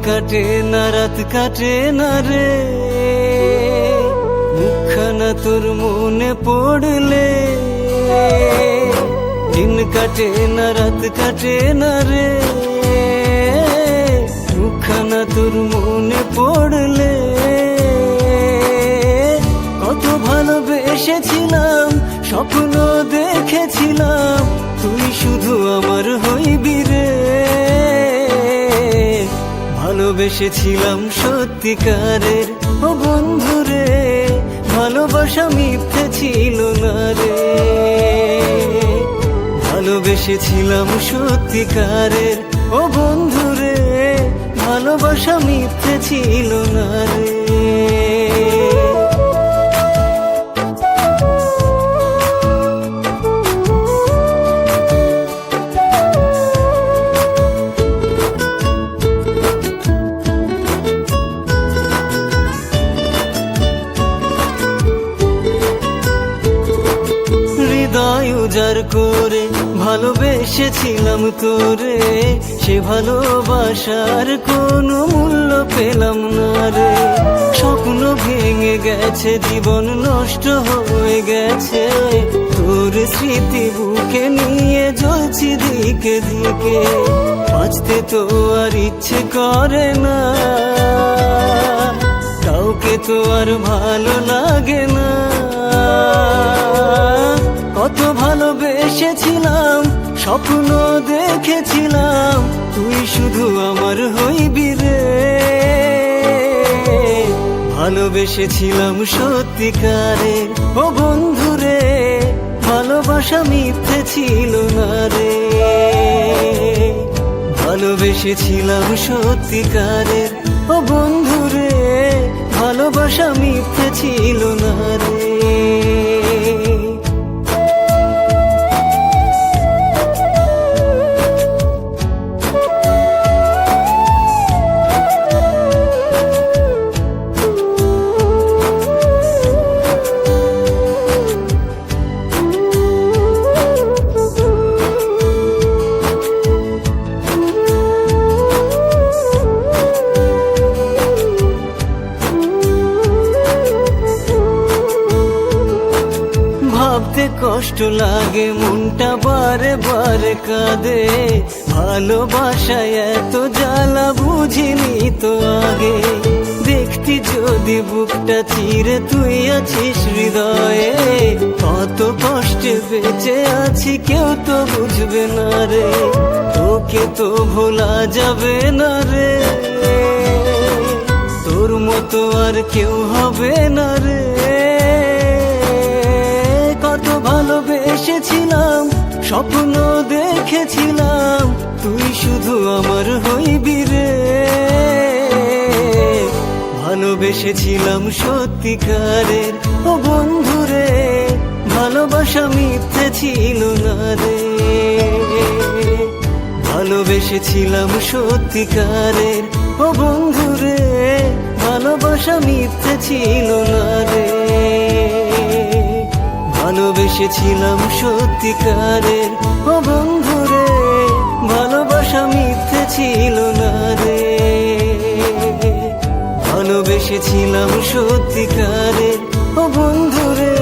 কাটে না রাত কাটে না রে, মুখখানা তোর মনে পড়লে। দিন কাটে না রাত কাটে না রে, মুখখানা তোর মনে পড়লে। কত ভালোবেসেছিলাম, স্বপ্ন দেখেছিলাম, তুই শুধু আমার হইবি রে। ভালোবেসেছিলাম সত্যিকারের, ও বন্ধু রে, ভালোবাসা মিথ্যে ছিল না রে। ভালোবেসেছিলাম সত্যিকারের, ও বন্ধু রে, ভালোবাসা মিথ্যে ছিল না রে। হৃদয় উজাড় করে ভালোবেসেছিলাম তোরে, সে ভালোবাসার কোনো মূল্য পেলাম না রে। স্বপ্ন ভেঙে গেছে, জীবন নষ্ট হয়ে গেছে, তোর স্মৃতি বুকে নিয়ে জ্বলছি দিকে দিকে। বাঁচতে তো আর ইচ্ছে করে না, কাউকে তো আর ভালো লাগে না। কত ভালোবেসেছিলাম, স্বপ্ন দেখেছিলাম, তুই শুধু আমার হইবি রে। ভালোবেসেছিলাম সত্যিকারের, ও বন্ধু রে, ভালোবাসা মিথ্যে ছিল না রে। ভালোবেসেছিলাম সত্যিকারের, ও বন্ধু রে, ভালোবাসা মিথ্যে ছিল না রে। ভাবতে কষ্ট লাগে, মনটা বারে বারে কাঁদে। ভালোবাসায় এত জ্বালা বুঝিনি তো আগে। দেখতি যদি বুকটা চিরে তুই আছিস হৃদয়ে, কত কষ্টে বেঁচে আছি কেউ তো বুঝবে না রে। তোকে তো ভোলা যাবে না রে, তোর মতো আর কেউ হবে না রে। কত ভালোবেসেছিলাম, স্বপ্ন দেখেছিলাম, তুই শুধু আমার হইবি রে। ভালোবেসেছিলাম সত্যিকারের, ও বন্ধু রে, ভালোবাসা মিথ্যে ছিল না রে। ভালোবেসেছিলাম সত্যিকারের, ও বন্ধু রে, ভালোবাসা মিথ্যে ছিল না রে। ভালোবেসেছিলাম সত্যিকারের, ও বন্ধু রে, ভালোবাসা মিথ্যে ছিল না রে। ভালোবেসেছিলাম সত্যিকারের, ও বন্ধু রে,